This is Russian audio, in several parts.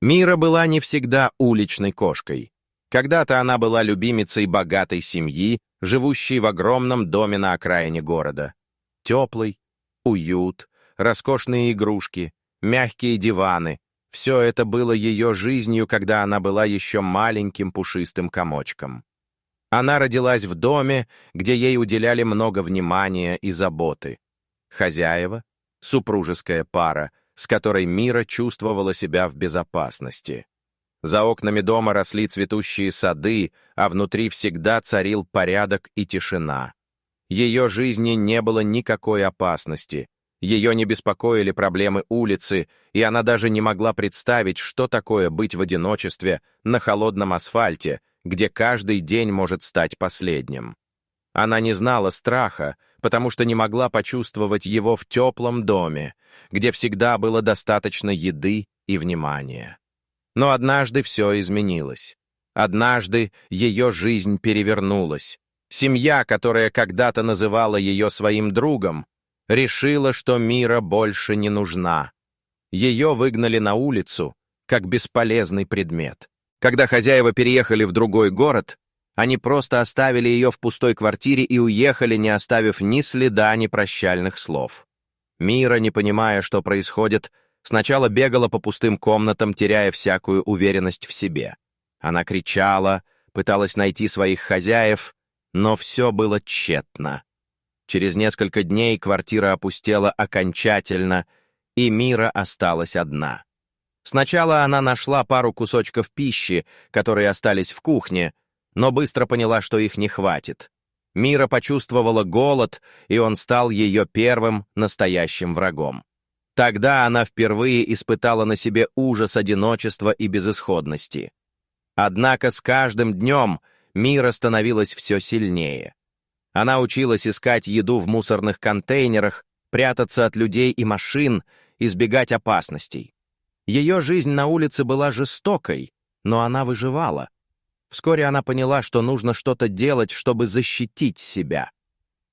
Мира была не всегда уличной кошкой. Когда-то она была любимицей богатой семьи, живущей в огромном доме на окраине города. Теплый, уют, роскошные игрушки, мягкие диваны — все это было ее жизнью, когда она была еще маленьким пушистым комочком. Она родилась в доме, где ей уделяли много внимания и заботы. Хозяева — супружеская пара, с которой Мира чувствовала себя в безопасности. За окнами дома росли цветущие сады, а внутри всегда царил порядок и тишина. Ее жизни не было никакой опасности. Ее не беспокоили проблемы улицы, и она даже не могла представить, что такое быть в одиночестве на холодном асфальте, где каждый день может стать последним. Она не знала страха, потому что не могла почувствовать его в теплом доме, где всегда было достаточно еды и внимания. Но однажды все изменилось. Однажды ее жизнь перевернулась. Семья, которая когда-то называла ее своим другом, решила, что Мира больше не нужна. Ее выгнали на улицу, как бесполезный предмет. Когда хозяева переехали в другой город, они просто оставили ее в пустой квартире и уехали, не оставив ни следа, ни прощальных слов. Мира, не понимая, что происходит, сначала бегала по пустым комнатам, теряя всякую уверенность в себе. Она кричала, пыталась найти своих хозяев, но все было тщетно. Через несколько дней квартира опустела окончательно, и Мира осталась одна. Сначала она нашла пару кусочков пищи, которые остались в кухне, но быстро поняла, что их не хватит. Мира почувствовала голод, и он стал ее первым настоящим врагом. Тогда она впервые испытала на себе ужас одиночества и безысходности. Однако с каждым днем Мира становилась все сильнее. Она училась искать еду в мусорных контейнерах, прятаться от людей и машин, избегать опасностей. Ее жизнь на улице была жестокой, но она выживала. Вскоре она поняла, что нужно что-то делать, чтобы защитить себя.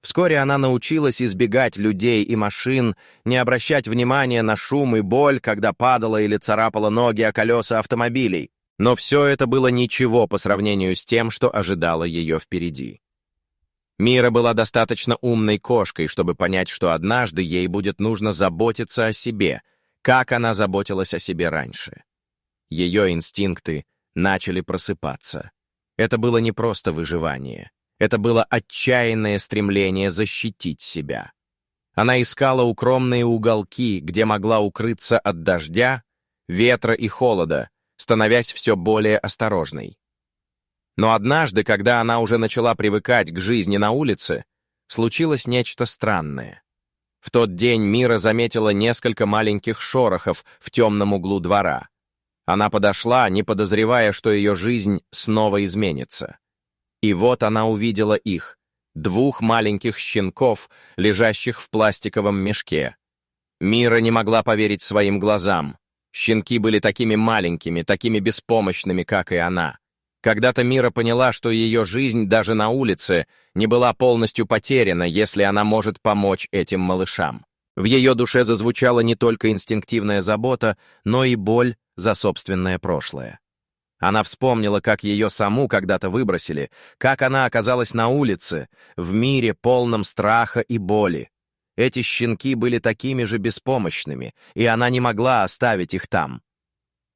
Вскоре она научилась избегать людей и машин, не обращать внимания на шум и боль, когда падала или царапала ноги о колеса автомобилей. Но все это было ничего по сравнению с тем, что ожидало ее впереди. Мира была достаточно умной кошкой, чтобы понять, что однажды ей будет нужно заботиться о себе, как она заботилась о себе раньше. Ее инстинкты начали просыпаться. Это было не просто выживание. Это было отчаянное стремление защитить себя. Она искала укромные уголки, где могла укрыться от дождя, ветра и холода, становясь все более осторожной. Но однажды, когда она уже начала привыкать к жизни на улице, случилось нечто странное. В тот день Мира заметила несколько маленьких шорохов в темном углу двора. Она подошла, не подозревая, что ее жизнь снова изменится. И вот она увидела их, двух маленьких щенков, лежащих в пластиковом мешке. Мира не могла поверить своим глазам. Щенки были такими маленькими, такими беспомощными, как и она. Когда-то Мира поняла, что ее жизнь даже на улице не была полностью потеряна, если она может помочь этим малышам. В ее душе зазвучала не только инстинктивная забота, но и боль за собственное прошлое. Она вспомнила, как ее саму когда-то выбросили, как она оказалась на улице, в мире, полном страха и боли. Эти щенки были такими же беспомощными, и она не могла оставить их там.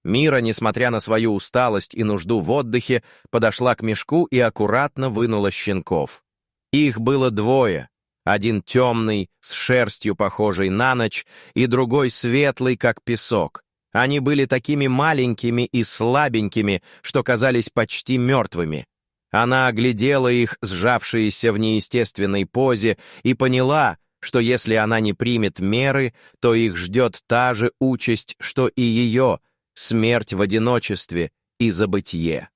Мира, несмотря на свою усталость и нужду в отдыхе, подошла к мешку и аккуратно вынула щенков. Их было двое. Один темный, с шерстью, похожей на ночь, и другой светлый, как песок. Они были такими маленькими и слабенькими, что казались почти мертвыми. Она оглядела их, сжавшиеся в неестественной позе, и поняла, что если она не примет меры, то их ждет та же участь, что и ее — смерть в одиночестве и забытье.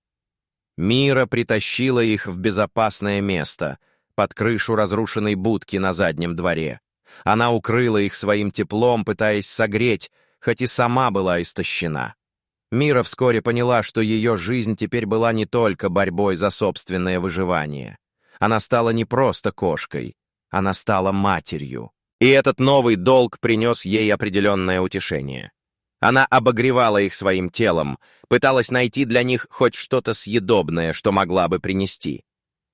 Мира притащила их в безопасное место, под крышу разрушенной будки на заднем дворе. Она укрыла их своим теплом, пытаясь согреть, хоть и сама была истощена. Мира вскоре поняла, что ее жизнь теперь была не только борьбой за собственное выживание. Она стала не просто кошкой, она стала матерью. И этот новый долг принес ей определенное утешение. Она обогревала их своим телом, пыталась найти для них хоть что-то съедобное, что могла бы принести.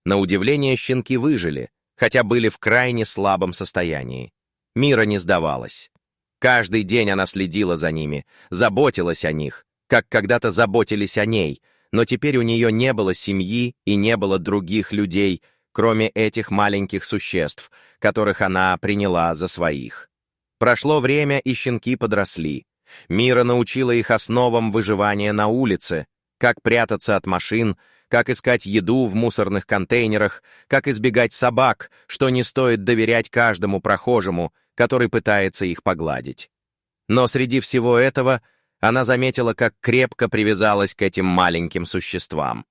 На удивление, щенки выжили, хотя были в крайне слабом состоянии. Мира не сдавалась. Каждый день она следила за ними, заботилась о них, как когда-то заботились о ней, но теперь у нее не было семьи и не было других людей, кроме этих маленьких существ, которых она приняла за своих. Прошло время, и щенки подросли. Мира научила их основам выживания на улице, как прятаться от машин, как искать еду в мусорных контейнерах, как избегать собак, что не стоит доверять каждому прохожему, который пытается их погладить. Но среди всего этого она заметила, как крепко привязалась к этим маленьким существам.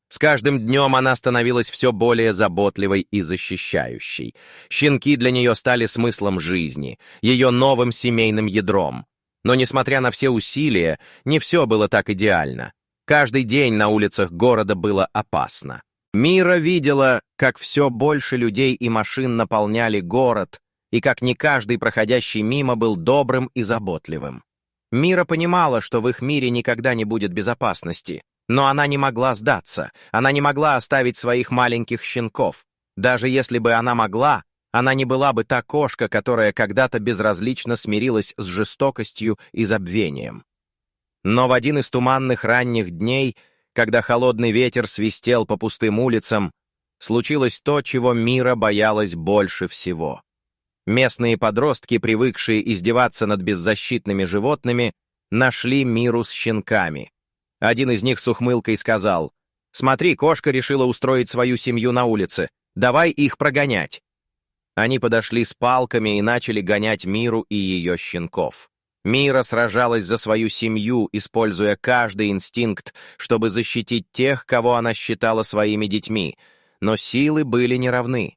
С каждым днем она становилась все более заботливой и защищающей. Щенки для нее стали смыслом жизни, ее новым семейным ядром. Но, несмотря на все усилия, не все было так идеально. Каждый день на улицах города было опасно. Мира видела, как все больше людей и машин наполняли город, и как не каждый проходящий мимо был добрым и заботливым. Мира понимала, что в их мире никогда не будет безопасности, но она не могла сдаться, она не могла оставить своих маленьких щенков. Даже если бы она могла, она не была бы та кошка, которая когда-то безразлично смирилась с жестокостью и забвением. Но в один из туманных ранних дней, когда холодный ветер свистел по пустым улицам, случилось то, чего Мира боялась больше всего. Местные подростки, привыкшие издеваться над беззащитными животными, нашли Миру с щенками. Один из них с ухмылкой сказал: «Смотри, кошка решила устроить свою семью на улице. Давай их прогонять». Они подошли с палками и начали гонять Миру и ее щенков. Мира сражалась за свою семью, используя каждый инстинкт, чтобы защитить тех, кого она считала своими детьми, но силы были неравны.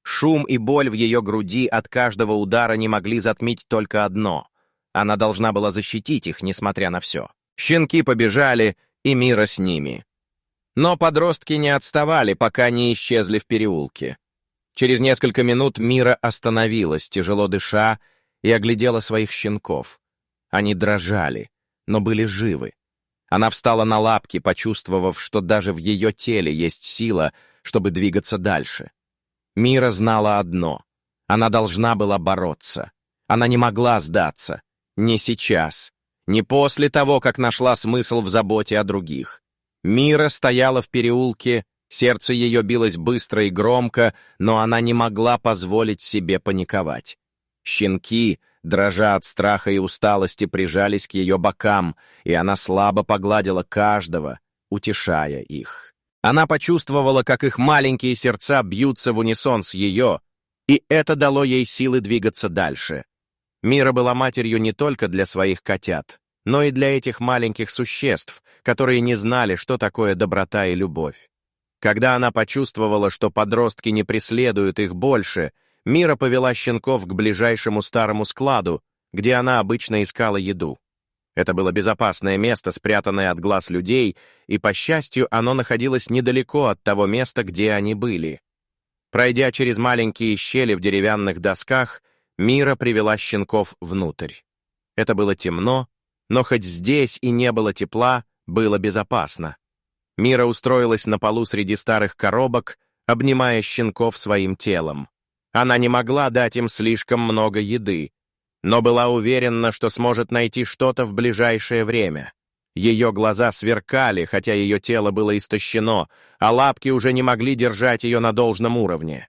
Шум и боль в ее груди от каждого удара не могли затмить только одно. Она должна была защитить их, несмотря на все. Щенки побежали, и Мира с ними. Но подростки не отставали, пока не исчезли в переулке. Через несколько минут Мира остановилась, тяжело дыша, и оглядела своих щенков. Они дрожали, но были живы. Она встала на лапки, почувствовав, что даже в ее теле есть сила, чтобы двигаться дальше. Мира знала одно — она должна была бороться. Она не могла сдаться. Не сейчас. Не после того, как нашла смысл в заботе о других. Мира стояла в переулке, сердце ее билось быстро и громко, но она не могла позволить себе паниковать. Щенки, дрожа от страха и усталости, прижались к ее бокам, и она слабо погладила каждого, утешая их. Она почувствовала, как их маленькие сердца бьются в унисон с ее, и это дало ей силы двигаться дальше. Мира была матерью не только для своих котят, но и для этих маленьких существ, которые не знали, что такое доброта и любовь. Когда она почувствовала, что подростки не преследуют их больше, Мира повела щенков к ближайшему старому складу, где она обычно искала еду. Это было безопасное место, спрятанное от глаз людей, и, по счастью, оно находилось недалеко от того места, где они были. Пройдя через маленькие щели в деревянных досках, Мира привела щенков внутрь. Это было темно, но хоть здесь и не было тепла, было безопасно. Мира устроилась на полу среди старых коробок, обнимая щенков своим телом. Она не могла дать им слишком много еды, но была уверена, что сможет найти что-то в ближайшее время. Ее глаза сверкали, хотя ее тело было истощено, а лапки уже не могли держать ее на должном уровне.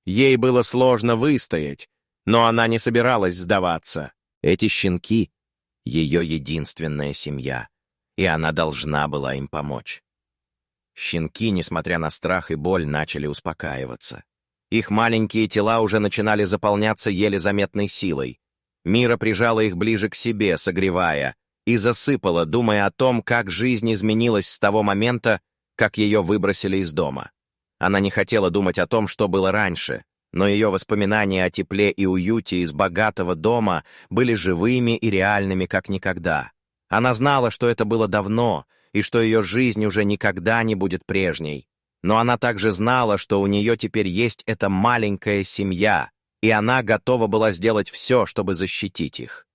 Ей было сложно выстоять, но она не собиралась сдаваться. Эти щенки — ее единственная семья, и она должна была им помочь. Щенки, несмотря на страх и боль, начали успокаиваться. Их маленькие тела уже начинали заполняться еле заметной силой. Мира прижала их ближе к себе, согревая, и засыпала, думая о том, как жизнь изменилась с того момента, как ее выбросили из дома. Она не хотела думать о том, что было раньше, но ее воспоминания о тепле и уюте из богатого дома были живыми и реальными, как никогда. Она знала, что это было давно, и что ее жизнь уже никогда не будет прежней. Но она также знала, что у нее теперь есть эта маленькая семья, и она готова была сделать все, чтобы защитить их.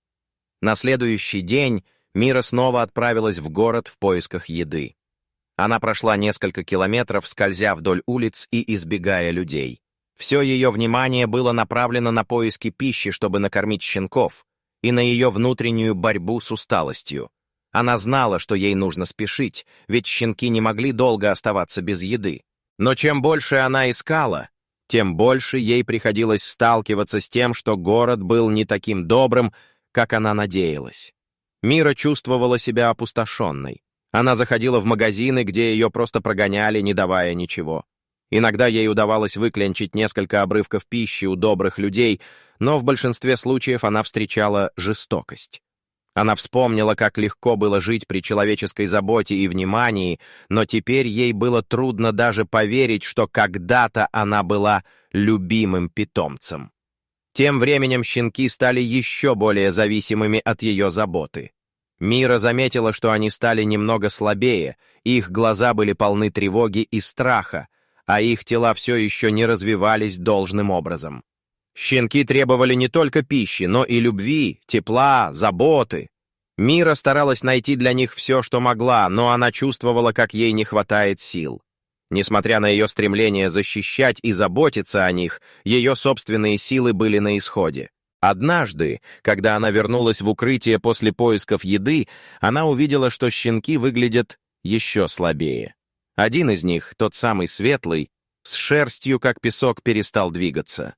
На следующий день Мира снова отправилась в город в поисках еды. Она прошла несколько километров, скользя вдоль улиц и избегая людей. Все ее внимание было направлено на поиски пищи, чтобы накормить щенков, и на ее внутреннюю борьбу с усталостью. Она знала, что ей нужно спешить, ведь щенки не могли долго оставаться без еды. Но чем больше она искала, тем больше ей приходилось сталкиваться с тем, что город был не таким добрым, как она надеялась. Мира чувствовала себя опустошенной. Она заходила в магазины, где ее просто прогоняли, не давая ничего. Иногда ей удавалось выклянчить несколько обрывков пищи у добрых людей, но в большинстве случаев она встречала жестокость. Она вспомнила, как легко было жить при человеческой заботе и внимании, но теперь ей было трудно даже поверить, что когда-то она была любимым питомцем. Тем временем щенки стали еще более зависимыми от ее заботы. Мира заметила, что они стали немного слабее, их глаза были полны тревоги и страха, а их тела все еще не развивались должным образом. Щенки требовали не только пищи, но и любви, тепла, заботы. Мира старалась найти для них все, что могла, но она чувствовала, как ей не хватает сил. Несмотря на ее стремление защищать и заботиться о них, ее собственные силы были на исходе. Однажды, когда она вернулась в укрытие после поисков еды, она увидела, что щенки выглядят еще слабее. Один из них, тот самый светлый, с шерстью, как песок, перестал двигаться.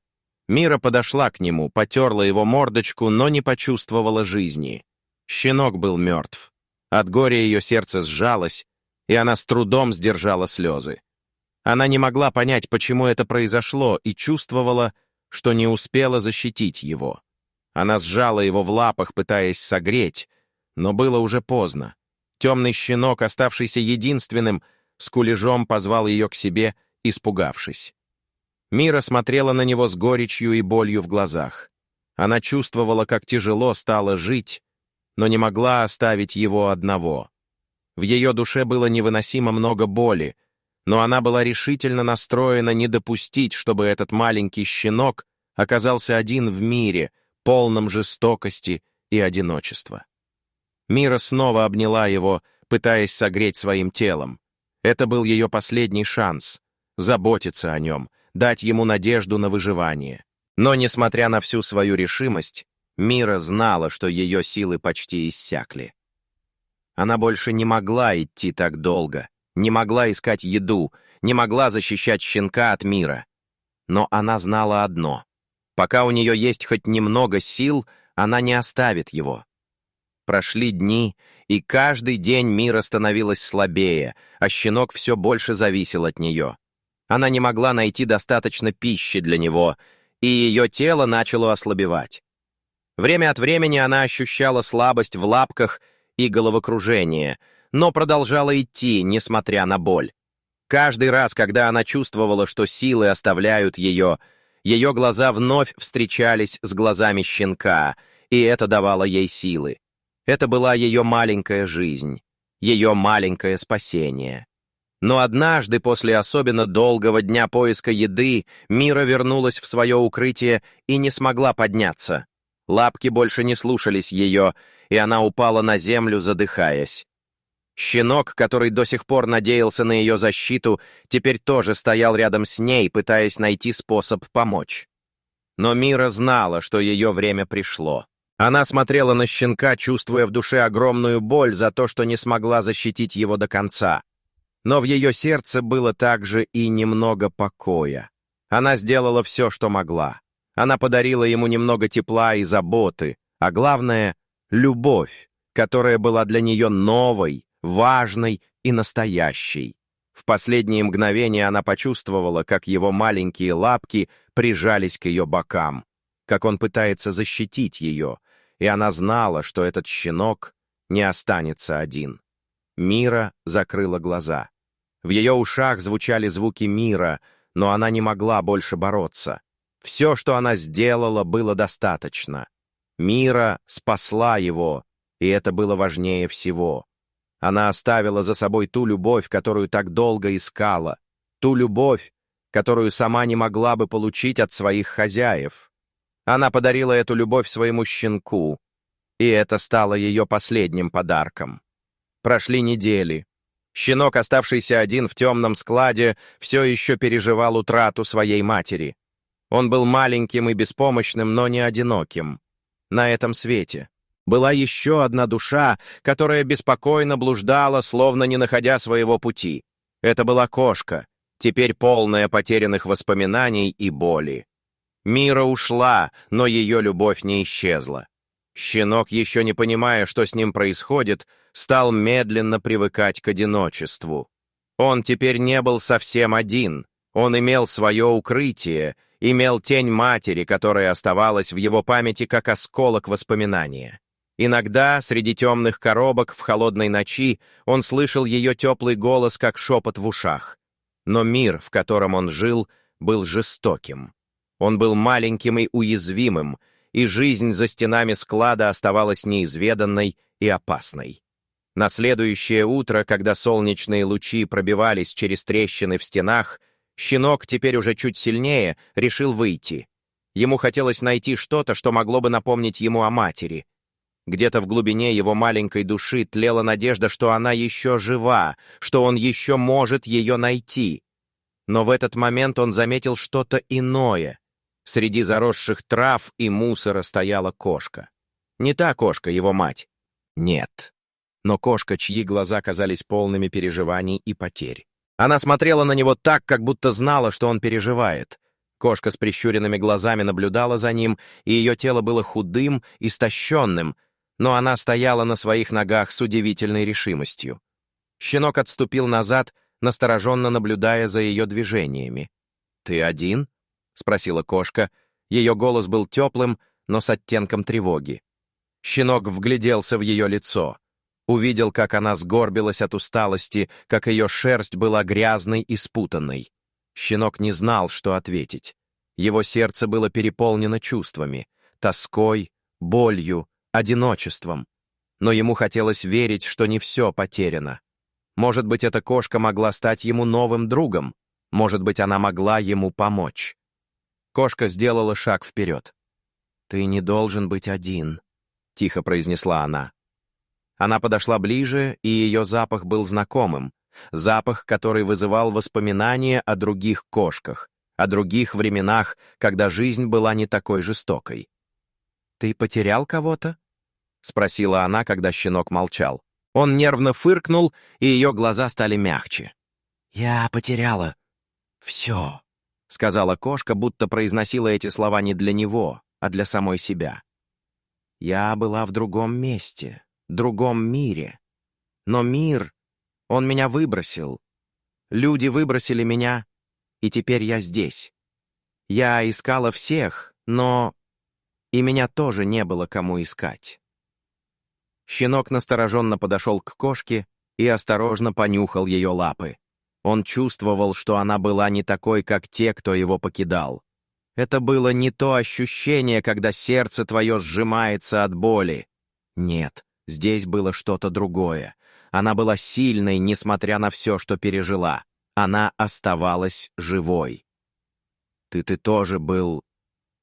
Мира подошла к нему, потерла его мордочку, но не почувствовала жизни. Щенок был мертв. От горя ее сердце сжалось, и она с трудом сдержала слезы. Она не могла понять, почему это произошло, и чувствовала, что не успела защитить его. Она сжала его в лапах, пытаясь согреть, но было уже поздно. Темный щенок, оставшийся единственным, с кулежом позвал ее к себе, испугавшись. Мира смотрела на него с горечью и болью в глазах. Она чувствовала, как тяжело стало жить, но не могла оставить его одного. В ее душе было невыносимо много боли, но она была решительно настроена не допустить, чтобы этот маленький щенок оказался один в мире, полном жестокости и одиночества. Мира снова обняла его, пытаясь согреть своим телом. Это был ее последний шанс — заботиться о нем, дать ему надежду на выживание. Но, несмотря на всю свою решимость, Мира знала, что ее силы почти иссякли. Она больше не могла идти так долго, не могла искать еду, не могла защищать щенка от мира. Но она знала одно — пока у нее есть хоть немного сил, она не оставит его. Прошли дни, и каждый день Мира становилась слабее, а щенок все больше зависел от нее. Она не могла найти достаточно пищи для него, и ее тело начало ослабевать. Время от времени она ощущала слабость в лапках и головокружение, но продолжала идти, несмотря на боль. Каждый раз, когда она чувствовала, что силы оставляют ее, ее глаза вновь встречались с глазами щенка, и это давало ей силы. Это была ее маленькая жизнь, ее маленькое спасение. Но однажды, после особенно долгого дня поиска еды, Мира вернулась в свое укрытие и не смогла подняться. Лапки больше не слушались ее, и она упала на землю, задыхаясь. Щенок, который до сих пор надеялся на ее защиту, теперь тоже стоял рядом с ней, пытаясь найти способ помочь. Но Мира знала, что ее время пришло. Она смотрела на щенка, чувствуя в душе огромную боль за то, что не смогла защитить его до конца. Но в ее сердце было также и немного покоя. Она сделала все, что могла. Она подарила ему немного тепла и заботы, а главное — любовь, которая была для нее новой, важной и настоящей. В последние мгновения она почувствовала, как его маленькие лапки прижались к ее бокам, как он пытается защитить ее, и она знала, что этот щенок не останется один. Мира закрыла глаза. В ее ушах звучали звуки мира, но она не могла больше бороться. Все, что она сделала, было достаточно. Мира спасла его, и это было важнее всего. Она оставила за собой ту любовь, которую так долго искала, ту любовь, которую сама не могла бы получить от своих хозяев. Она подарила эту любовь своему щенку, И это стало ее последним подарком. Прошли недели. Щенок, оставшийся один в темном складе, все еще переживал утрату своей матери. Он был маленьким и беспомощным, но не одиноким. На этом свете была еще одна душа, которая беспокойно блуждала, словно не находя своего пути. Это была кошка, теперь полная потерянных воспоминаний и боли. Мира ушла, но ее любовь не исчезла. Щенок, еще не понимая, что с ним происходит, стал медленно привыкать к одиночеству. Он теперь не был совсем один. Он имел свое укрытие, имел тень матери, которая оставалась в его памяти как осколок воспоминания. Иногда, среди темных коробок в холодной ночи, он слышал ее теплый голос, как шепот в ушах. Но мир, в котором он жил, был жестоким. Он был маленьким и уязвимым, и жизнь за стенами склада оставалась неизведанной и опасной. На следующее утро, когда солнечные лучи пробивались через трещины в стенах, щенок, теперь уже чуть сильнее, решил выйти. Ему хотелось найти что-то, что могло бы напомнить ему о матери. Где-то в глубине его маленькой души тлела надежда, что она еще жива, что он еще может ее найти. Но в этот момент он заметил что-то иное. Среди заросших трав и мусора стояла кошка. Не та кошка, его мать. Нет. Но кошка, чьи глаза казались полными переживаний и потерь. Она смотрела на него так, как будто знала, что он переживает. Кошка с прищуренными глазами наблюдала за ним, и ее тело было худым, истощенным, но она стояла на своих ногах с удивительной решимостью. Щенок отступил назад, настороженно наблюдая за ее движениями. «Ты один?» — спросила кошка. Ее голос был теплым, но с оттенком тревоги. Щенок вгляделся в ее лицо. Увидел, как она сгорбилась от усталости, как ее шерсть была грязной и спутанной. Щенок не знал, что ответить. Его сердце было переполнено чувствами, тоской, болью, одиночеством. Но ему хотелось верить, что не все потеряно. Может быть, эта кошка могла стать ему новым другом. Может быть, она могла ему помочь. Кошка сделала шаг вперед. «Ты не должен быть один», — тихо произнесла она. Она подошла ближе, и ее запах был знакомым. Запах, который вызывал воспоминания о других кошках, о других временах, когда жизнь была не такой жестокой. «Ты потерял кого-то?» — спросила она, когда щенок молчал. Он нервно фыркнул, и ее глаза стали мягче. «Я потеряла все», — сказала кошка, будто произносила эти слова не для него, а для самой себя. «Я была в другом месте, другом мире. Но мир, он меня выбросил. Люди выбросили меня, и теперь я здесь. Я искала всех, но и меня тоже не было кому искать». Щенок настороженно подошел к кошке и осторожно понюхал ее лапы. Он чувствовал, что она была не такой, как те, кто его покидал. Это было не то ощущение, когда сердце твое сжимается от боли. Нет, здесь было что-то другое. Она была сильной, несмотря на все, что пережила. Она оставалась живой. «Ты тоже был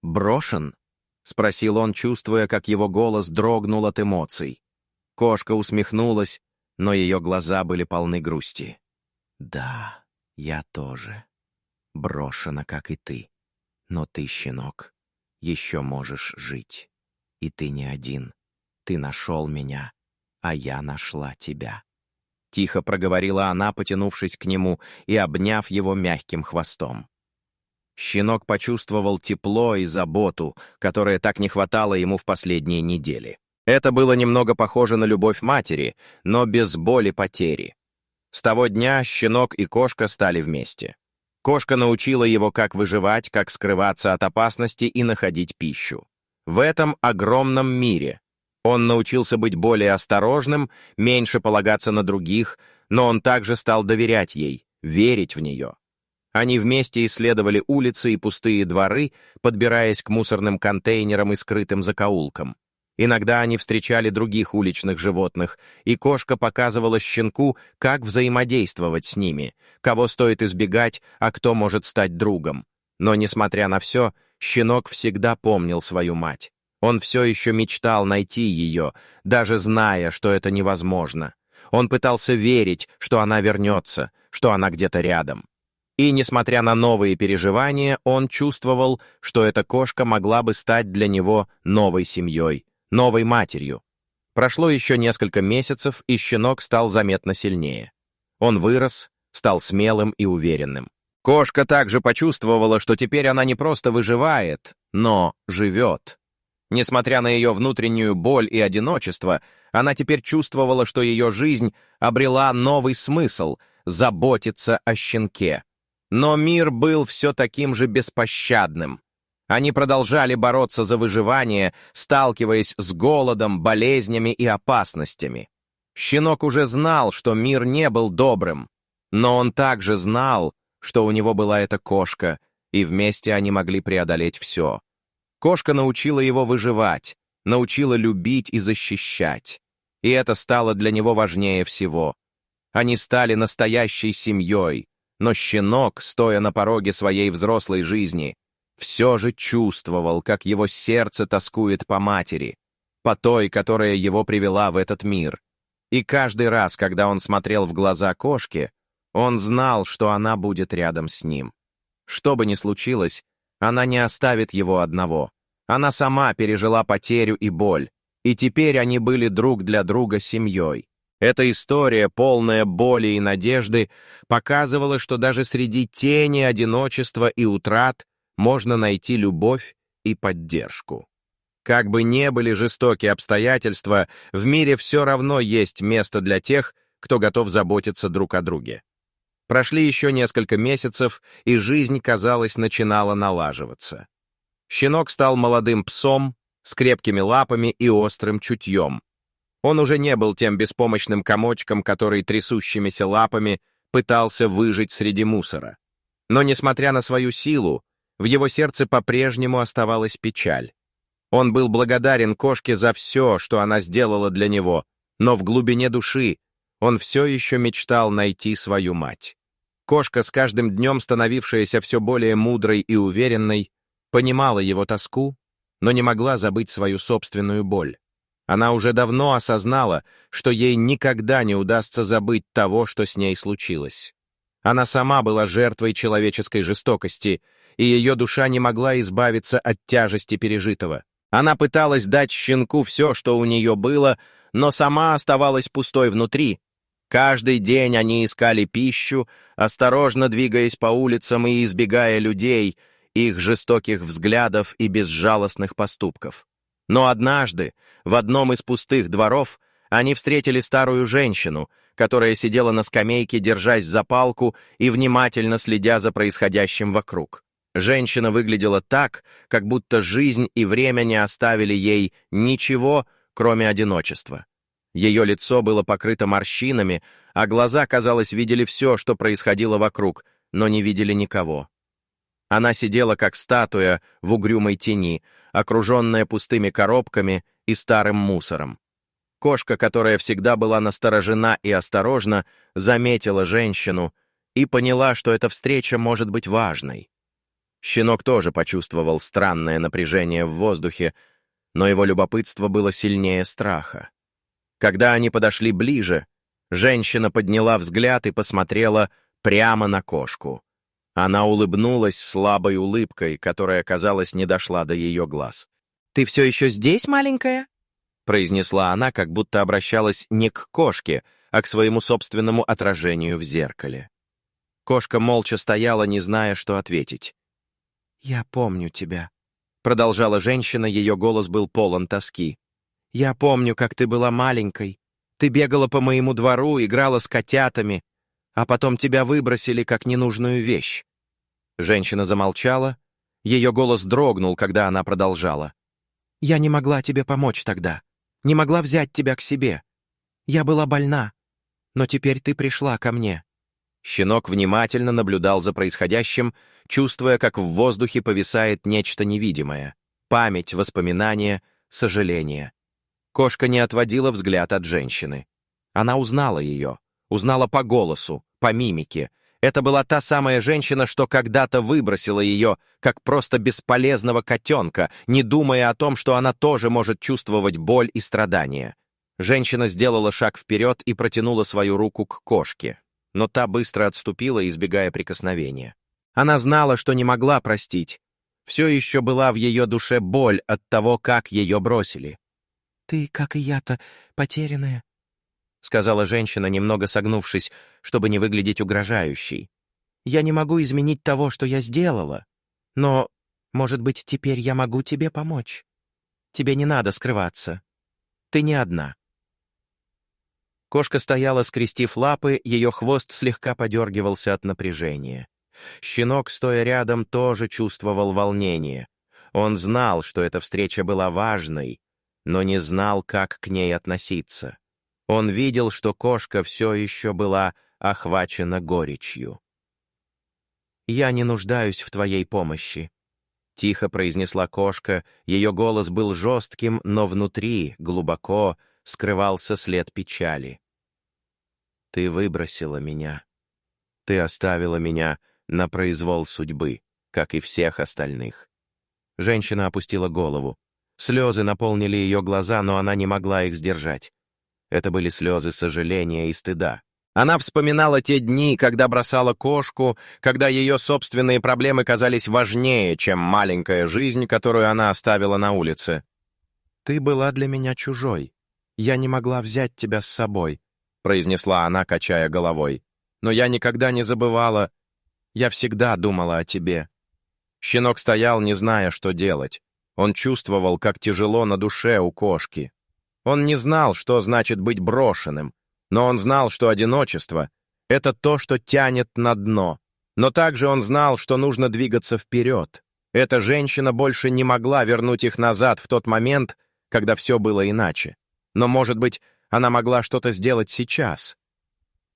брошен?» — спросил он, чувствуя, как его голос дрогнул от эмоций. Кошка усмехнулась, но ее глаза были полны грусти. «Да, я тоже. Брошена, как и ты. Но ты, щенок, еще можешь жить. И ты не один. Ты нашел меня, а я нашла тебя». Тихо проговорила она, потянувшись к нему и обняв его мягким хвостом. Щенок почувствовал тепло и заботу, которая так не хватало ему в последние недели. Это было немного похоже на любовь матери, но без боли потери. С того дня щенок и кошка стали вместе. Кошка научила его, как выживать, как скрываться от опасности и находить пищу. В этом огромном мире он научился быть более осторожным, меньше полагаться на других, но он также стал доверять ей, верить в нее. Они вместе исследовали улицы и пустые дворы, подбираясь к мусорным контейнерам и скрытым закоулкам. Иногда они встречали других уличных животных, и кошка показывала щенку, как взаимодействовать с ними, кого стоит избегать, а кто может стать другом. Но, несмотря на все, щенок всегда помнил свою мать. Он все еще мечтал найти ее, даже зная, что это невозможно. Он пытался верить, что она вернется, что она где-то рядом. И, несмотря на новые переживания, он чувствовал, что эта кошка могла бы стать для него новой семьей, новой матерью. Прошло еще несколько месяцев, и щенок стал заметно сильнее. Он вырос, стал смелым и уверенным. Кошка также почувствовала, что теперь она не просто выживает, но живет. Несмотря на ее внутреннюю боль и одиночество, она теперь чувствовала, что ее жизнь обрела новый смысл — заботиться о щенке. Но мир был все таким же беспощадным. Они продолжали бороться за выживание, сталкиваясь с голодом, болезнями и опасностями. Щенок уже знал, что мир не был добрым, но он также знал, что у него была эта кошка, и вместе они могли преодолеть все. Кошка научила его выживать, научила любить и защищать. И это стало для него важнее всего. Они стали настоящей семьей, но щенок, стоя на пороге своей взрослой жизни, все же чувствовал, как его сердце тоскует по матери, по той, которая его привела в этот мир. И каждый раз, когда он смотрел в глаза кошки, он знал, что она будет рядом с ним. Что бы ни случилось, она не оставит его одного. Она сама пережила потерю и боль, и теперь они были друг для друга семьей. Эта история, полная боли и надежды, показывала, что даже среди тени, одиночества и утрат можно найти любовь и поддержку. Как бы ни были жестокие обстоятельства, в мире все равно есть место для тех, кто готов заботиться друг о друге. Прошли еще несколько месяцев, и жизнь, казалось, начинала налаживаться. Щенок стал молодым псом, с крепкими лапами и острым чутьем. Он уже не был тем беспомощным комочком, который трясущимися лапами пытался выжить среди мусора. Но, несмотря на свою силу, в его сердце по-прежнему оставалась печаль. Он был благодарен кошке за все, что она сделала для него, но в глубине души он все еще мечтал найти свою мать. Кошка, с каждым днем становившаяся все более мудрой и уверенной, понимала его тоску, но не могла забыть свою собственную боль. Она уже давно осознала, что ей никогда не удастся забыть того, что с ней случилось. Она сама была жертвой человеческой жестокости, и ее душа не могла избавиться от тяжести пережитого. Она пыталась дать щенку все, что у нее было, но сама оставалась пустой внутри. Каждый день они искали пищу, осторожно двигаясь по улицам и избегая людей, их жестоких взглядов и безжалостных поступков. Но однажды, в одном из пустых дворов, они встретили старую женщину, которая сидела на скамейке, держась за палку и внимательно следя за происходящим вокруг. Женщина выглядела так, как будто жизнь и время не оставили ей ничего, кроме одиночества. Ее лицо было покрыто морщинами, а глаза, казалось, видели все, что происходило вокруг, но не видели никого. Она сидела как статуя в угрюмой тени, окруженная пустыми коробками и старым мусором. Кошка, которая всегда была насторожена и осторожна, заметила женщину и поняла, что эта встреча может быть важной. Щенок тоже почувствовал странное напряжение в воздухе, но его любопытство было сильнее страха. Когда они подошли ближе, женщина подняла взгляд и посмотрела прямо на кошку. Она улыбнулась слабой улыбкой, которая, казалось, не дошла до ее глаз. «Ты все еще здесь, маленькая?» произнесла она, как будто обращалась не к кошке, а к своему собственному отражению в зеркале. Кошка молча стояла, не зная, что ответить. «Я помню тебя», — продолжала женщина, ее голос был полон тоски. «Я помню, как ты была маленькой. Ты бегала по моему двору, играла с котятами, а потом тебя выбросили как ненужную вещь». Женщина замолчала, ее голос дрогнул, когда она продолжала. «Я не могла тебе помочь тогда, не могла взять тебя к себе. Я была больна, но теперь ты пришла ко мне». Щенок внимательно наблюдал за происходящим, чувствуя, как в воздухе повисает нечто невидимое. Память, воспоминания, сожаление. Кошка не отводила взгляд от женщины. Она узнала ее, узнала по голосу, по мимике, Это была та самая женщина, что когда-то выбросила ее, как просто бесполезного котенка, не думая о том, что она тоже может чувствовать боль и страдания. Женщина сделала шаг вперед и протянула свою руку к кошке, но та быстро отступила, избегая прикосновения. Она знала, что не могла простить. Все еще была в ее душе боль от того, как ее бросили. «Ты, как и я-то, потерянная», — сказала женщина, немного согнувшись, чтобы не выглядеть угрожающей. «Я не могу изменить того, что я сделала, но, может быть, теперь я могу тебе помочь. Тебе не надо скрываться. Ты не одна». Кошка стояла, скрестив лапы, ее хвост слегка подергивался от напряжения. Щенок, стоя рядом, тоже чувствовал волнение. Он знал, что эта встреча была важной, но не знал, как к ней относиться. Он видел, что кошка все еще была охвачена горечью. «Я не нуждаюсь в твоей помощи», — тихо произнесла кошка. Ее голос был жестким, но внутри, глубоко, скрывался след печали. «Ты выбросила меня. Ты оставила меня на произвол судьбы, как и всех остальных». Женщина опустила голову. Слезы наполнили ее глаза, но она не могла их сдержать. Это были слезы сожаления и стыда. Она вспоминала те дни, когда бросала кошку, когда ее собственные проблемы казались важнее, чем маленькая жизнь, которую она оставила на улице. «Ты была для меня чужой. Я не могла взять тебя с собой», — произнесла она, качая головой. «Но я никогда не забывала. Я всегда думала о тебе». Щенок стоял, не зная, что делать. Он чувствовал, как тяжело на душе у кошки. Он не знал, что значит быть брошенным, но он знал, что одиночество — это то, что тянет на дно. Но также он знал, что нужно двигаться вперед. Эта женщина больше не могла вернуть их назад в тот момент, когда все было иначе. Но, может быть, она могла что-то сделать сейчас.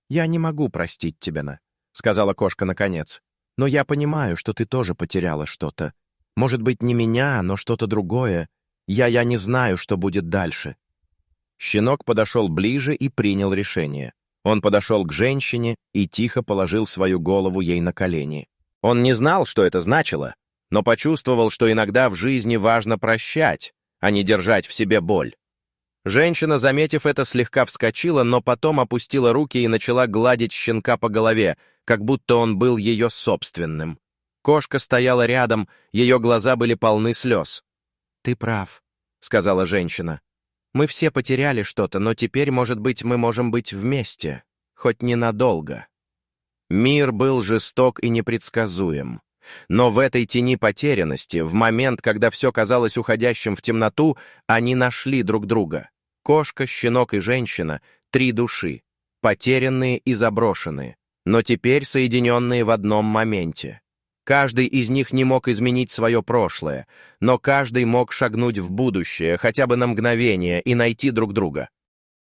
«Я не могу простить тебя, — сказала кошка наконец. — Но я понимаю, что ты тоже потеряла что-то. Может быть, не меня, но что-то другое. Я не знаю, что будет дальше». Щенок подошел ближе и принял решение. Он подошел к женщине и тихо положил свою голову ей на колени. Он не знал, что это значило, но почувствовал, что иногда в жизни важно прощать, а не держать в себе боль. Женщина, заметив это, слегка вскочила, но потом опустила руки и начала гладить щенка по голове, как будто он был ее собственным. Кошка стояла рядом, ее глаза были полны слез. «Ты прав», — сказала женщина. «Мы все потеряли что-то, но теперь, может быть, мы можем быть вместе, хоть ненадолго». Мир был жесток и непредсказуем. Но в этой тени потерянности, в момент, когда все казалось уходящим в темноту, они нашли друг друга. Кошка, щенок и женщина — 3 души, потерянные и заброшенные, но теперь соединенные в одном моменте. Каждый из них не мог изменить свое прошлое, но каждый мог шагнуть в будущее хотя бы на мгновение и найти друг друга.